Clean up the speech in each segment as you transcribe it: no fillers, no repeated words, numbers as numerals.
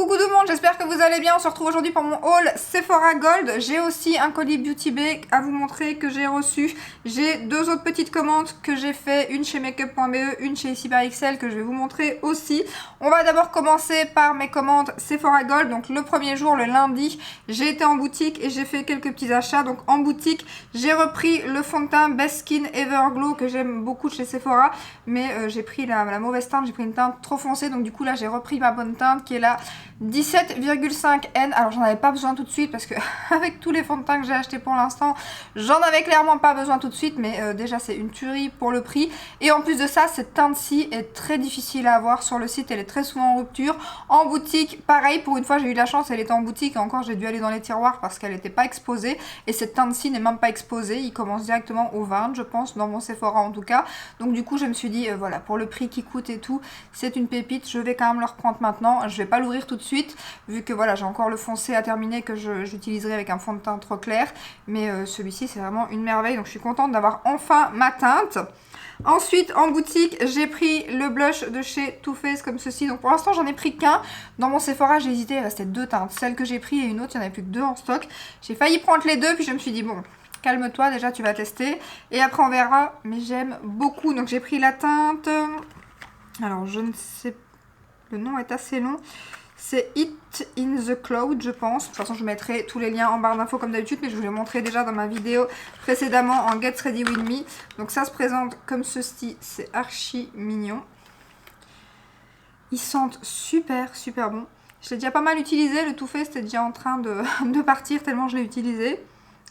Coucou tout le monde, j'espère que vous allez bien. On se retrouve aujourd'hui pour mon haul Sephora Gold. J'ai aussi un colis Beauty Bay à vous montrer que j'ai reçu. J'ai deux autres petites commandes que j'ai fait, une chez makeup.be, une chez Cyber que je vais vous montrer aussi. On va d'abord commencer par mes commandes Sephora Gold. Donc le premier jour, le lundi, j'ai été en boutique et j'ai fait quelques petits achats. Donc en boutique, j'ai repris le fond de teint Best Skin Everglow que j'aime beaucoup chez Sephora. Mais j'ai pris la mauvaise teinte, j'ai pris une teinte trop foncée. Donc du coup là, j'ai repris ma bonne teinte qui est là. 17,5 N. Alors j'en avais pas besoin tout de suite parce que avec tous les fonds de teint que j'ai acheté pour l'instant, j'en avais clairement pas besoin tout de suite, mais déjà c'est une tuerie pour le prix. Et en plus de ça, cette teinte-ci est très difficile à avoir sur le site, elle est très souvent en rupture. En boutique, pareil, pour une fois j'ai eu de la chance, elle était en boutique et encore j'ai dû aller dans les tiroirs parce qu'elle n'était pas exposée. Et cette teinte-ci n'est même pas exposée, il commence directement au 20 je pense, dans mon Sephora en tout cas. Donc du coup je me suis dit, voilà, pour le prix qui coûte et tout, c'est une pépite, je vais quand même le reprendre maintenant. Je vais pas l'ouvrir tout de suite, vu que voilà, j'ai encore le foncé à terminer que j'utiliserai avec un fond de teint trop clair. Mais celui-ci, c'est vraiment une merveille, donc je suis contente d'avoir enfin ma teinte. Ensuite, en boutique, j'ai pris le blush de chez Too Faced comme ceci. Donc pour l'instant, j'en ai pris qu'un. Dans mon Sephora, j'ai hésité, il restait deux teintes. Celle que j'ai pris et une autre, il n'y en avait plus que deux en stock. J'ai failli prendre les deux, puis je me suis dit, bon, calme-toi, déjà tu vas tester. Et après, on verra, mais j'aime beaucoup. Donc j'ai pris la teinte... Alors, je ne sais pas. Le nom est assez long. C'est It in the Cloud, je pense. De toute façon, je mettrai tous les liens en barre d'infos comme d'habitude, mais je vous l'ai montré déjà dans ma vidéo précédemment en Get Ready With Me. Donc ça se présente comme ceci, c'est archi mignon. Ils sentent super, super bon. Je l'ai déjà pas mal utilisé, le Too Faced était déjà en train de partir tellement je l'ai utilisé.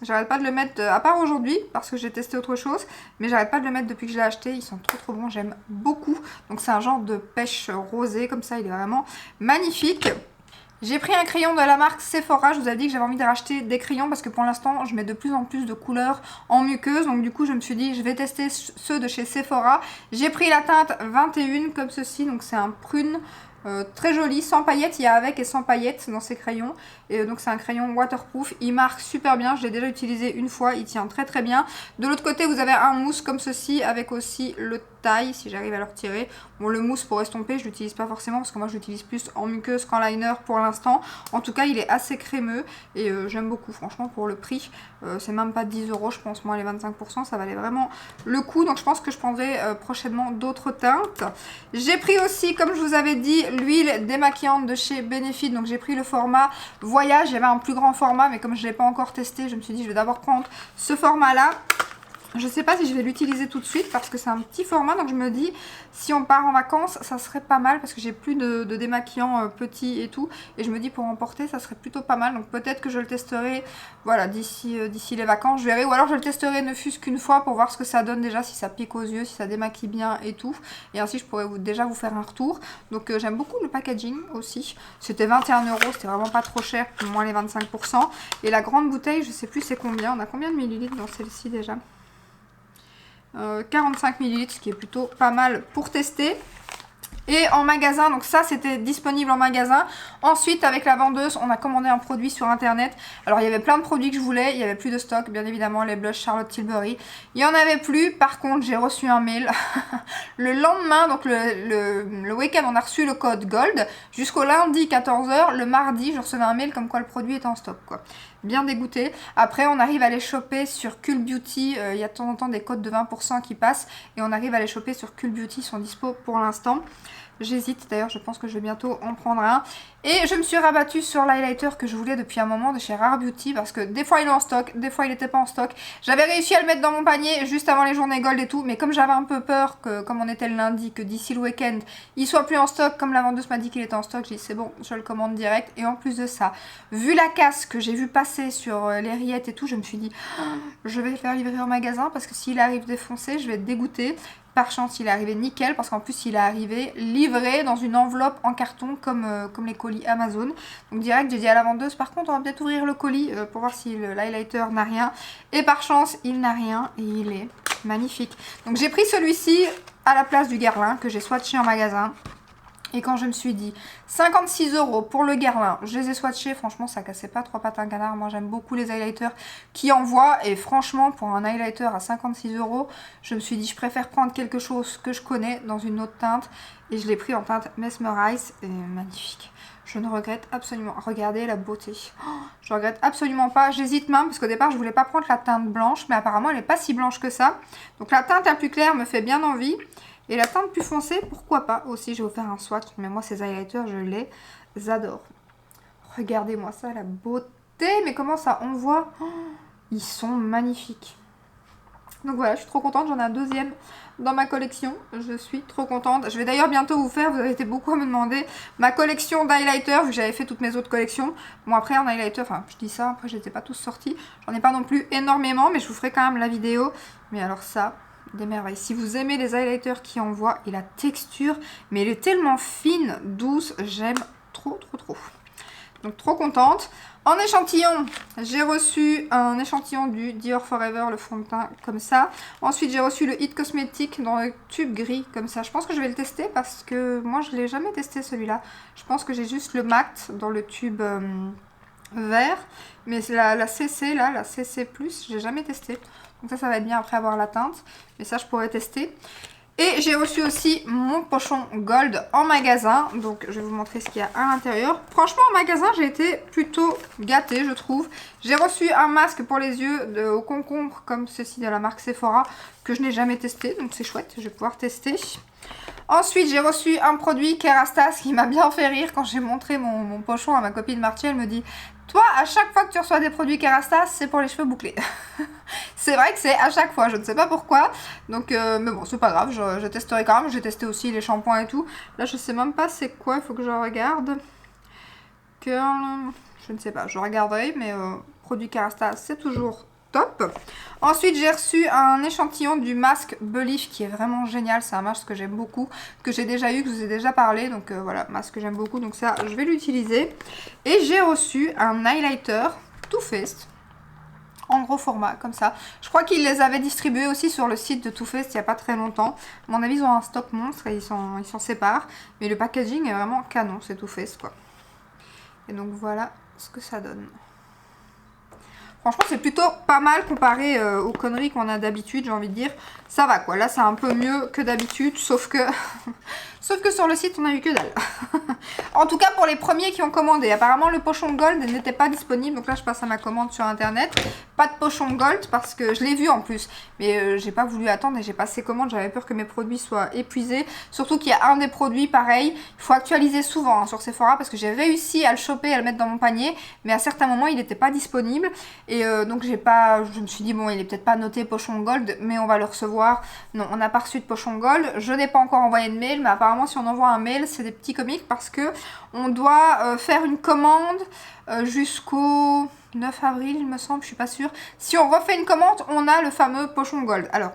J'arrête pas de le mettre, à part aujourd'hui, parce que j'ai testé autre chose, mais j'arrête pas de le mettre depuis que je l'ai acheté. Ils sont trop trop bons, j'aime beaucoup. Donc c'est un genre de pêche rosé, comme ça, il est vraiment magnifique. J'ai pris un crayon de la marque Sephora. Je vous avais dit que j'avais envie de racheter des crayons parce que pour l'instant, je mets de plus en plus de couleurs en muqueuse. Donc du coup, je me suis dit, je vais tester ceux de chez Sephora. J'ai pris la teinte 21 comme ceci, donc c'est un prune. Très joli, sans paillettes, il y a avec et sans paillettes dans ces crayons. Et donc c'est un crayon waterproof, il marque super bien, je l'ai déjà utilisé une fois, il tient très très bien. De l'autre côté vous avez un mousse comme ceci avec aussi le taille, si j'arrive à le retirer. Bon, le mousse pour estomper je l'utilise pas forcément parce que moi je l'utilise plus en muqueuse qu'en liner pour l'instant. En tout cas il est assez crémeux et j'aime beaucoup, franchement pour le prix. C'est même pas 10 € je pense, moi les 25% ça valait vraiment le coup. Donc je pense que je prendrai prochainement d'autres teintes. J'ai pris aussi, comme je vous avais dit, l'huile démaquillante de chez Benefit. Donc j'ai pris le format Voyage, il y avait un plus grand format mais comme je ne l'ai pas encore testé, je me suis dit je vais d'abord prendre ce format là. Je ne sais pas si je vais l'utiliser tout de suite parce que c'est un petit format, donc je me dis si on part en vacances ça serait pas mal parce que j'ai plus de démaquillant petit et tout, et je me dis pour emporter ça serait plutôt pas mal. Donc peut-être que je le testerai, voilà, d'ici les vacances, je verrai, ou alors je le testerai ne fût-ce qu'une fois pour voir ce que ça donne déjà, si ça pique aux yeux, si ça démaquille bien et tout, et ainsi je pourrais déjà vous faire un retour. Donc j'aime beaucoup le packaging aussi, c'était 21 €, c'était vraiment pas trop cher pour moins les 25%, et la grande bouteille je sais plus c'est combien, on a combien de millilitres dans celle-ci déjà? 45 ml, ce qui est plutôt pas mal pour tester. Et en magasin, donc ça c'était disponible en magasin. Ensuite avec la vendeuse on a commandé un produit sur internet. Alors il y avait plein de produits que je voulais, il n'y avait plus de stock, bien évidemment les blushs Charlotte Tilbury. Il n'y en avait plus, par contre j'ai reçu un mail le lendemain, donc le week-end on a reçu le code Gold. Jusqu'au lundi 14 h, le mardi je recevais un mail comme quoi le produit est en stock quoi. Bien dégoûté. Après on arrive à les choper sur Cool Beauty, il y a de temps en temps des codes de 20% qui passent et on arrive à les choper sur Cool Beauty, ils sont dispo pour l'instant. J'hésite d'ailleurs, je pense que je vais bientôt en prendre un. Et je me suis rabattue sur l'highlighter que je voulais depuis un moment de chez Rare Beauty parce que des fois il est en stock, des fois il n'était pas en stock. J'avais réussi à le mettre dans mon panier juste avant les journées gold et tout, mais comme j'avais un peu peur que, comme on était le lundi, que d'ici le week-end il soit plus en stock, comme la vendeuse m'a dit qu'il était en stock, j'ai dit c'est bon, je le commande direct. Et en plus de ça, vu la casse que j'ai vu passer sur les rillettes et tout, je me suis dit je vais le faire livrer en magasin parce que s'il arrive défoncé, je vais être dégoûtée. Par chance, il est arrivé nickel parce qu'en plus, il est arrivé livré dans une enveloppe en carton comme les colis Amazon. Donc direct, j'ai dit à la vendeuse, par contre, on va peut-être ouvrir le colis pour voir si l'highlighter n'a rien. Et par chance, il n'a rien et il est magnifique. Donc j'ai pris celui-ci à la place du Guerlain que j'ai swatché en magasin. Et quand je me suis dit 56 € pour le Guerlain, je les ai swatchés, franchement ça cassait pas trois pattes un canard. Moi j'aime beaucoup les highlighters qui envoient et franchement pour un highlighter à 56 €, je me suis dit je préfère prendre quelque chose que je connais dans une autre teinte et je l'ai pris en teinte Mesmerize et magnifique. Je ne regrette absolument. Regardez la beauté. Oh, je regrette absolument pas. J'hésite même parce qu'au départ je voulais pas prendre la teinte blanche mais apparemment elle n'est pas si blanche que ça. Donc la teinte un plus claire me fait bien envie. Et la teinte plus foncée, pourquoi pas aussi, je vais vous faire un swatch, mais moi ces highlighters, je les adore. Regardez-moi ça, la beauté, mais comment ça envoie, oh, ils sont magnifiques. Donc voilà, je suis trop contente, j'en ai un deuxième dans ma collection, je suis trop contente. Je vais d'ailleurs bientôt vous faire, vous avez été beaucoup à me demander, ma collection d'highlighters, vu que j'avais fait toutes mes autres collections. Bon après en highlighter, enfin je dis ça, après je les ai pas tous sortis, j'en ai pas non plus énormément, mais je vous ferai quand même la vidéo. Mais alors ça... des merveilles. Si vous aimez les highlighters qui envoient et la texture, mais elle est tellement fine, douce, j'aime trop. Donc trop contente. En échantillon, j'ai reçu un échantillon du Dior Forever, le fond de teint comme ça. Ensuite j'ai reçu le It Cosmetics dans le tube gris comme ça. Je pense que je vais le tester parce que moi je ne l'ai jamais testé celui-là. Je pense que j'ai juste le mat dans le tube vert. Mais la CC là, la CC+, je l'ai jamais testé. Donc ça va être bien après avoir la teinte. Mais ça, je pourrais tester. Et j'ai reçu aussi mon pochon gold en magasin. Donc je vais vous montrer ce qu'il y a à l'intérieur. Franchement, en magasin, j'ai été plutôt gâtée, je trouve. J'ai reçu un masque pour les yeux au concombre, comme ceci de la marque Sephora, que je n'ai jamais testé. Donc c'est chouette, je vais pouvoir tester. Ensuite, j'ai reçu un produit Kerastase qui m'a bien fait rire quand j'ai montré mon pochon à ma copine Marty. Elle me dit... toi, à chaque fois que tu reçois des produits Kerastase, c'est pour les cheveux bouclés. C'est vrai que c'est à chaque fois, je ne sais pas pourquoi. Donc, mais bon, c'est pas grave, je testerai quand même. J'ai testé aussi les shampoings et tout. Là, je sais même pas c'est quoi, il faut que je regarde. Curl, je ne sais pas, je regarderai. Mais produit Kerastase, c'est toujours top. Ensuite, j'ai reçu un échantillon du masque Belief qui est vraiment génial. C'est un masque que j'aime beaucoup, que j'ai déjà eu, que je vous ai déjà parlé. Donc voilà, masque que j'aime beaucoup. Donc ça, je vais l'utiliser. Et j'ai reçu un highlighter Too Faced en gros format, comme ça. Je crois qu'ils les avaient distribués aussi sur le site de Too Faced il n'y a pas très longtemps. À mon avis, ils ont un stock monstre et ils s'en séparent. Mais le packaging est vraiment canon, c'est Too Faced quoi. Et donc voilà ce que ça donne. Franchement, c'est plutôt pas mal comparé aux conneries qu'on a d'habitude, j'ai envie de dire. Ça va quoi, là c'est un peu mieux que d'habitude, sauf que... sauf que sur le site, on a eu que dalle. En tout cas, pour les premiers qui ont commandé. Apparemment, le pochon gold n'était pas disponible, donc là je passe à ma commande sur internet. Pas de pochon gold, parce que je l'ai vu en plus. Mais j'ai pas voulu attendre et j'ai passé commande, j'avais peur que mes produits soient épuisés. Surtout qu'il y a un des produits, pareil, il faut actualiser souvent hein, sur Sephora, parce que j'ai réussi à le choper et à le mettre dans mon panier. Mais à certains moments, il n'était pas disponible. Et donc je me suis dit bon il est peut-être pas noté pochon gold mais on va le recevoir. Non, on n'a pas reçu de pochon gold, je n'ai pas encore envoyé de mail mais apparemment si on envoie un mail c'est des petits comiques parce que on doit faire une commande jusqu'au 9 avril il me semble, je suis pas sûre. Si on refait une commande on a le fameux pochon gold. Alors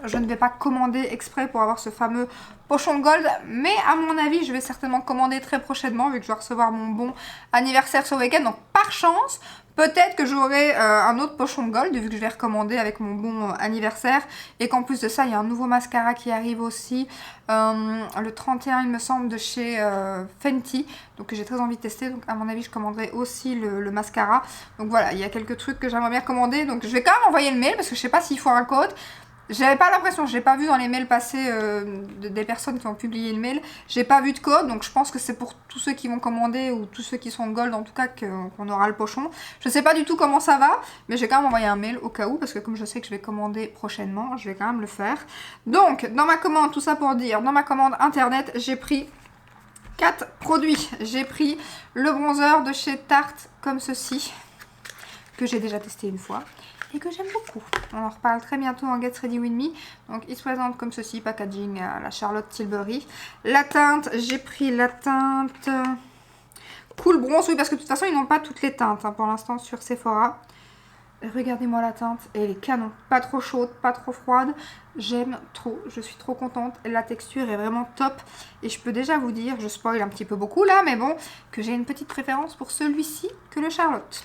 je ne vais pas commander exprès pour avoir ce fameux pochon gold, mais à mon avis, je vais certainement commander très prochainement, vu que je vais recevoir mon bon anniversaire ce week-end. Donc par chance, peut-être que j'aurai un autre pochon gold, vu que je vais recommander avec mon bon anniversaire. Et qu'en plus de ça, il y a un nouveau mascara qui arrive aussi, le 31 il me semble, de chez Fenty. Donc j'ai très envie de tester, donc à mon avis, je commanderai aussi le mascara. Donc voilà, il y a quelques trucs que j'aimerais bien commander. Donc je vais quand même envoyer le mail, parce que je sais pas s'il faut un code. J'avais pas l'impression, je n'ai pas vu dans les mails passés des personnes qui ont publié le mail, j'ai pas vu de code, donc je pense que c'est pour tous ceux qui vont commander ou tous ceux qui sont gold en tout cas qu'on aura le pochon. Je sais pas du tout comment ça va, mais j'ai quand même envoyé un mail au cas où, parce que comme je sais que je vais commander prochainement, je vais quand même le faire. Donc, dans ma commande, tout ça pour dire, dans ma commande internet, j'ai pris 4 produits. J'ai pris le bronzer de chez Tarte, comme ceci, que j'ai déjà testé une fois. Et que j'aime beaucoup. On en reparle très bientôt en Get Ready With Me. Donc il se présente comme ceci, packaging à la Charlotte Tilbury. La teinte, j'ai pris la teinte Cool Bronze, oui parce que de toute façon ils n'ont pas toutes les teintes hein, pour l'instant sur Sephora. Regardez-moi la teinte, elle est canon. Pas trop chaude, pas trop froide. J'aime trop, je suis trop contente. La texture est vraiment top. Et je peux déjà vous dire, je spoil un petit peu beaucoup là, mais bon, que j'ai une petite préférence pour celui-ci que le Charlotte.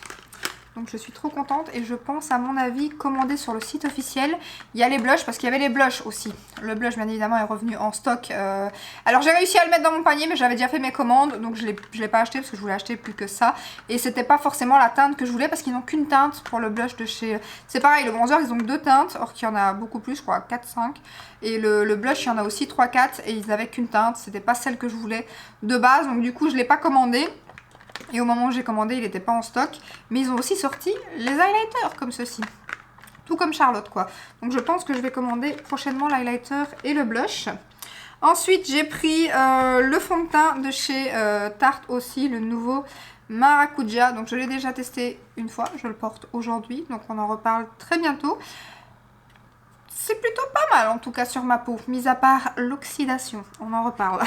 Donc je suis trop contente et je pense à mon avis commander sur le site officiel. Il y a les blushs parce qu'il y avait les blushs aussi. Le blush bien évidemment est revenu en stock. Alors j'ai réussi à le mettre dans mon panier mais j'avais déjà fait mes commandes. Donc je l'ai pas acheté parce que je voulais acheter plus que ça. Et c'était pas forcément la teinte que je voulais parce qu'ils n'ont qu'une teinte pour le blush de chez... C'est pareil, le bronzer ils ont 2 teintes. Or qu'il y en a beaucoup plus, je crois 4-5. Et le blush il y en a aussi 3-4 et ils avaient qu'une teinte. C'était pas celle que je voulais de base. Donc du coup je l'ai pas commandé. Et au moment où j'ai commandé, il n'était pas en stock. Mais ils ont aussi sorti les highlighters comme ceci. Tout comme Charlotte, quoi. Donc je pense que je vais commander prochainement l'highlighter et le blush. Ensuite, j'ai pris le fond de teint de chez Tarte aussi, le nouveau Maracuja. Donc je l'ai déjà testé une fois, je le porte aujourd'hui. Donc on en reparle très bientôt. C'est plutôt pas mal en tout cas sur ma peau, mis à part l'oxydation, on en reparle.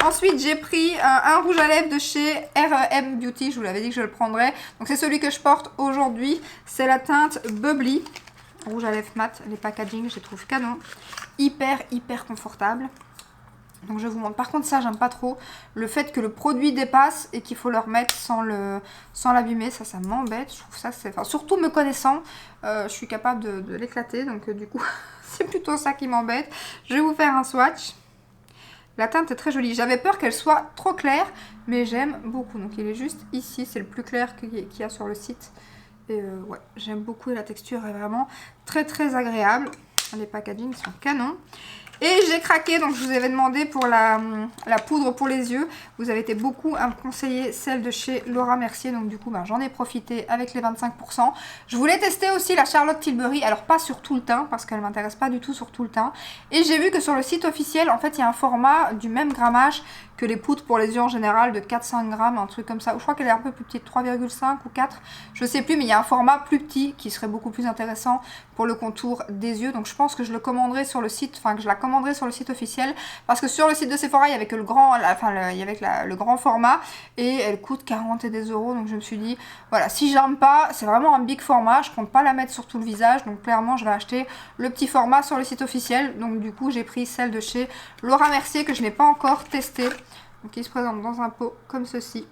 Ensuite j'ai pris un rouge à lèvres de chez R.E.M. Beauty, je vous l'avais dit que je le prendrais. Donc c'est celui que je porte aujourd'hui, c'est la teinte Bubbly. Rouge à lèvres mat, les packaging je les trouve canon. Hyper confortable. Donc je vous montre. Par contre ça j'aime pas trop. Le fait que le produit dépasse et qu'il faut le remettre sans l'abîmer, ça m'embête. Je trouve ça c'est... Enfin, surtout me connaissant, je suis capable de l'éclater. Donc du coup c'est plutôt ça qui m'embête. Je vais vous faire un swatch. La teinte est très jolie. J'avais peur qu'elle soit trop claire, mais j'aime beaucoup. Donc il est juste ici, c'est le plus clair qu'il y a sur le site. Et ouais, j'aime beaucoup et la texture est vraiment très agréable. Les packaging sont canons. Et j'ai craqué, donc je vous avais demandé pour la poudre pour les yeux. Vous avez été beaucoup à me conseiller celle de chez Laura Mercier. Donc du coup, j'en ai profité avec les 25%. Je voulais tester aussi la Charlotte Tilbury. Alors pas sur tout le teint, parce qu'elle ne m'intéresse pas du tout sur tout le teint. Et j'ai vu que sur le site officiel, en fait, il y a un format du même grammage que les poudres pour les yeux en général de 4-5 grammes, un truc comme ça. Ou je crois qu'elle est un peu plus petite, 3,5 ou 4. Je sais plus, mais il y a un format plus petit qui serait beaucoup plus intéressant pour le contour des yeux. Donc je pense que je le commanderai sur le site, enfin que je la commanderai sur le site officiel. Parce que sur le site de Sephora, il y avait que le grand, le grand format. Et elle coûte 40 et des euros. Donc je me suis dit, voilà, si j'aime pas, c'est vraiment un big format. Je compte pas la mettre sur tout le visage. Donc clairement, je vais acheter le petit format sur le site officiel. Donc du coup, j'ai pris celle de chez Laura Mercier que je n'ai pas encore testée. Donc il se présente dans un pot comme ceci.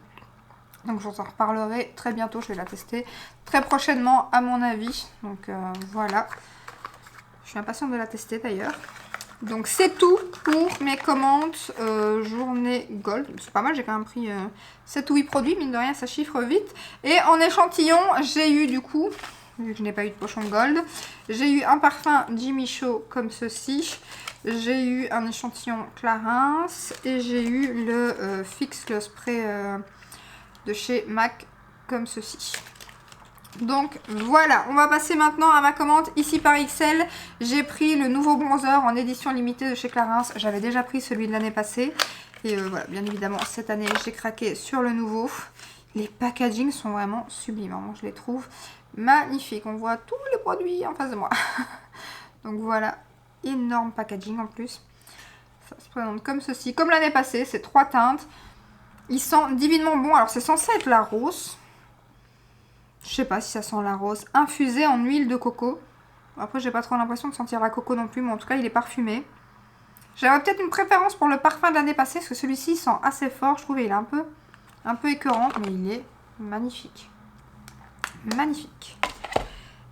Donc je vous en reparlerai très bientôt, je vais la tester très prochainement à mon avis. Donc voilà. Je suis impatiente de la tester d'ailleurs. Donc c'est tout pour mes commandes journée gold. C'est pas mal, j'ai quand même pris 7 ou 8 produits, mine de rien ça chiffre vite. Et en échantillon, j'ai eu du coup, vu que je n'ai pas eu de pochon gold, j'ai eu un parfum Jimmy Choo comme ceci. J'ai eu un échantillon Clarins et j'ai eu le Fix le spray de chez MAC comme ceci. Donc voilà, on va passer maintenant à ma commande ici par XL. J'ai pris le nouveau bronzer en édition limitée de chez Clarins. J'avais déjà pris celui de l'année passée. Et voilà, bien évidemment, cette année, j'ai craqué sur le nouveau. Les packaging sont vraiment sublimes. Hein. Je les trouve magnifiques. On voit tous les produits en face de moi. Donc voilà. Énorme packaging en plus. Ça se présente comme ceci, comme l'année passée, c'est 3 teintes. Il sent divinement bon. Alors c'est censé être la rose. Je sais pas si ça sent la rose. Infusé en huile de coco. Après j'ai pas trop l'impression de sentir la coco non plus, mais en tout cas il est parfumé. J'avais peut-être une préférence pour le parfum de l'année passée, parce que celui-ci sent assez fort. Je trouvais il est un peu écœurant, mais il est magnifique. Magnifique.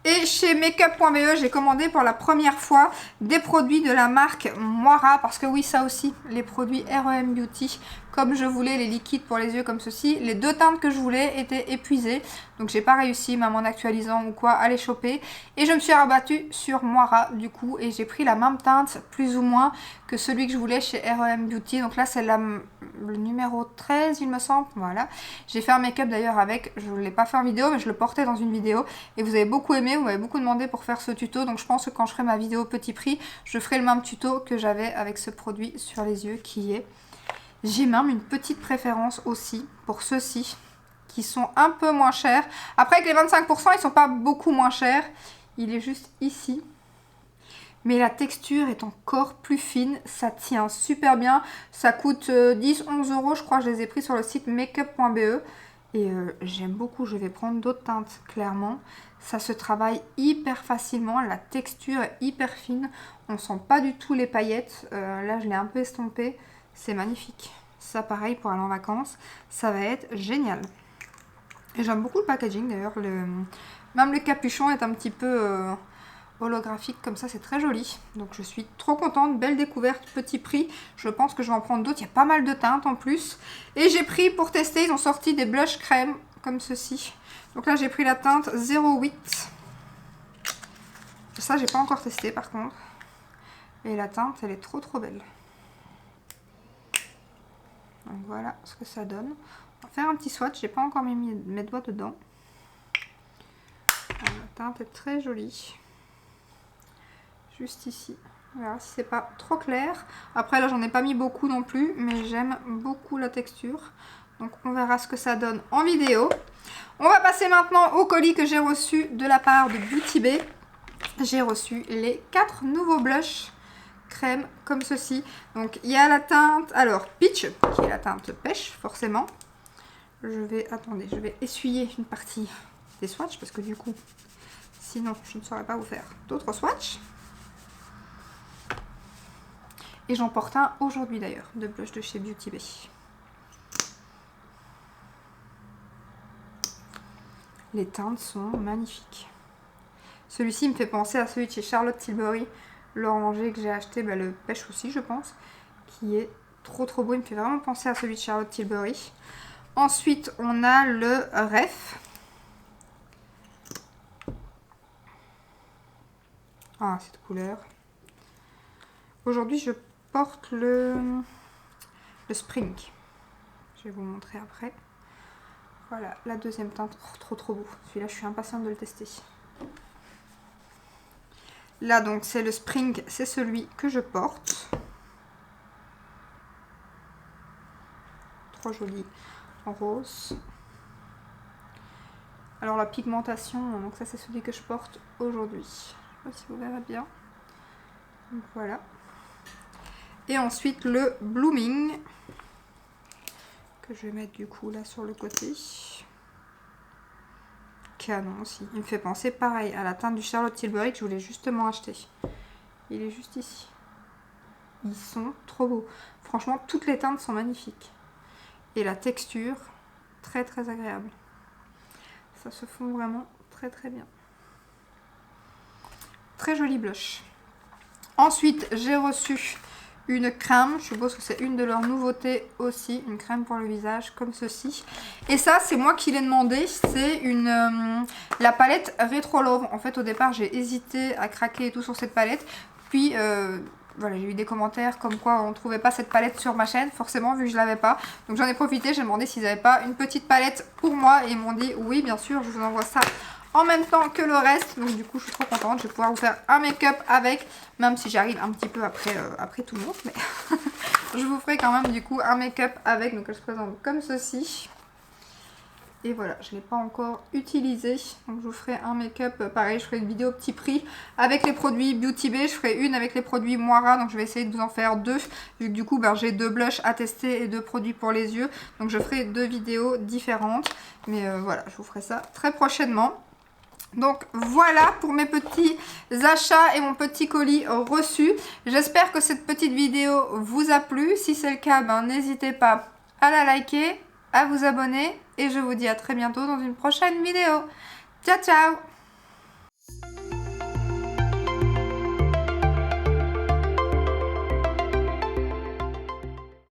Et chez Makeup.be, j'ai commandé pour la première fois des produits de la marque Moira. Parce que oui, ça aussi, les produits R.E.M. Beauty, comme je voulais, les liquides pour les yeux comme ceci. Les 2 teintes que je voulais étaient épuisées. Donc j'ai pas réussi, même en actualisant ou quoi, à les choper. Et je me suis rabattue sur Moira du coup. Et j'ai pris la même teinte, plus ou moins, que celui que je voulais chez R.E.M. Beauty. Donc là, c'est le numéro 13, il me semble. Voilà. J'ai fait un make-up d'ailleurs avec. Je ne l'ai pas fait en vidéo, mais je le portais dans une vidéo. Et vous avez beaucoup aimé, vous m'avez beaucoup demandé pour faire ce tuto. Donc je pense que quand je ferai ma vidéo petit prix, je ferai le même tuto que j'avais avec ce produit sur les yeux qui est... J'ai même une petite préférence aussi pour ceux-ci qui sont un peu moins chers. Après avec les 25%, ils sont pas beaucoup moins chers. Il est juste ici. Mais la texture est encore plus fine. Ça tient super bien. Ça coûte 10-11 euros. Je crois que je les ai pris sur le site makeup.be. Et j'aime beaucoup. Je vais prendre d'autres teintes, clairement. Ça se travaille hyper facilement. La texture est hyper fine. On sent pas du tout les paillettes. Là, je l'ai un peu estompé. C'est magnifique. Ça, pareil, pour aller en vacances, ça va être génial. Et j'aime beaucoup le packaging d'ailleurs. Même le capuchon est un petit peu holographique comme ça, c'est très joli. Donc je suis trop contente, belle découverte, petit prix. Je pense que je vais en prendre d'autres, il y a pas mal de teintes en plus. Et j'ai pris pour tester, ils ont sorti des blush crème comme ceci. Donc là j'ai pris la teinte 08. Ça j'ai pas encore testé par contre. Et la teinte elle est trop belle. Donc voilà ce que ça donne. On va faire un petit swatch, j'ai pas encore mis mes doigts dedans. La teinte est très jolie. Juste ici. Voilà, si c'est pas trop clair. Après là j'en ai pas mis beaucoup non plus, mais j'aime beaucoup la texture. Donc on verra ce que ça donne en vidéo. On va passer maintenant au colis que j'ai reçu de la part de Beauty Bay. J'ai reçu les 4 nouveaux blushs crème comme ceci. Donc il y a la teinte, alors Peach, qui est la teinte pêche forcément. Je vais essuyer une partie des swatchs parce que du coup, sinon je ne saurais pas vous faire d'autres swatchs. Et j'en porte un aujourd'hui d'ailleurs, de blush de chez Beauty Bay. Les teintes sont magnifiques. Celui-ci me fait penser à celui de chez Charlotte Tilbury, l'oranger que j'ai acheté, le pêche aussi je pense, qui est trop beau. Il me fait vraiment penser à celui de Charlotte Tilbury. Ensuite, on a le Ref. Ah, cette couleur. Aujourd'hui, je porte le Spring. Je vais vous montrer après. Voilà, la deuxième teinte. Oh, trop beau. Celui-là, je suis impatiente de le tester. Là, donc, c'est le Spring. C'est celui que je porte. Trop joli. En rose. Alors, la pigmentation, donc ça, c'est celui que je porte aujourd'hui. Je sais pas si vous verrez bien. Donc, voilà. Et ensuite, le Blooming. Que je vais mettre du coup là sur le côté. Canon aussi. Il me fait penser pareil à la teinte du Charlotte Tilbury que je voulais justement acheter. Il est juste ici. Ils sont trop beaux. Franchement, toutes les teintes sont magnifiques. Et la texture, très agréable. Ça se fond vraiment très bien. Très joli blush. Ensuite, j'ai reçu une crème, je suppose que c'est une de leurs nouveautés aussi, une crème pour le visage comme ceci. Et ça, c'est moi qui l'ai demandé, c'est la palette Retro Love. En fait, au départ, j'ai hésité à craquer et tout sur cette palette. Puis, voilà, j'ai eu des commentaires comme quoi on ne trouvait pas cette palette sur ma chaîne, forcément, vu que je l'avais pas. Donc j'en ai profité, j'ai demandé s'ils n'avaient pas une petite palette pour moi. Et ils m'ont dit, oui, bien sûr, je vous envoie ça en même temps que le reste. Donc du coup je suis trop contente, je vais pouvoir vous faire un make-up avec, même si j'arrive un petit peu après tout le monde, mais je vous ferai quand même du coup un make-up avec. Donc elle se présente comme ceci. Et voilà, je ne l'ai pas encore utilisé. Donc je vous ferai un make-up, pareil, je ferai une vidéo petit prix avec les produits Beauty Bay. Je ferai une avec les produits Moira, donc je vais essayer de vous en faire deux. Vu que du coup j'ai 2 blushs à tester et 2 produits pour les yeux. Donc je ferai 2 vidéos différentes. Mais voilà, je vous ferai ça très prochainement. Donc voilà pour mes petits achats et mon petit colis reçu. J'espère que cette petite vidéo vous a plu. Si c'est le cas, n'hésitez pas à la liker, à vous abonner. Et je vous dis à très bientôt dans une prochaine vidéo. Ciao ciao!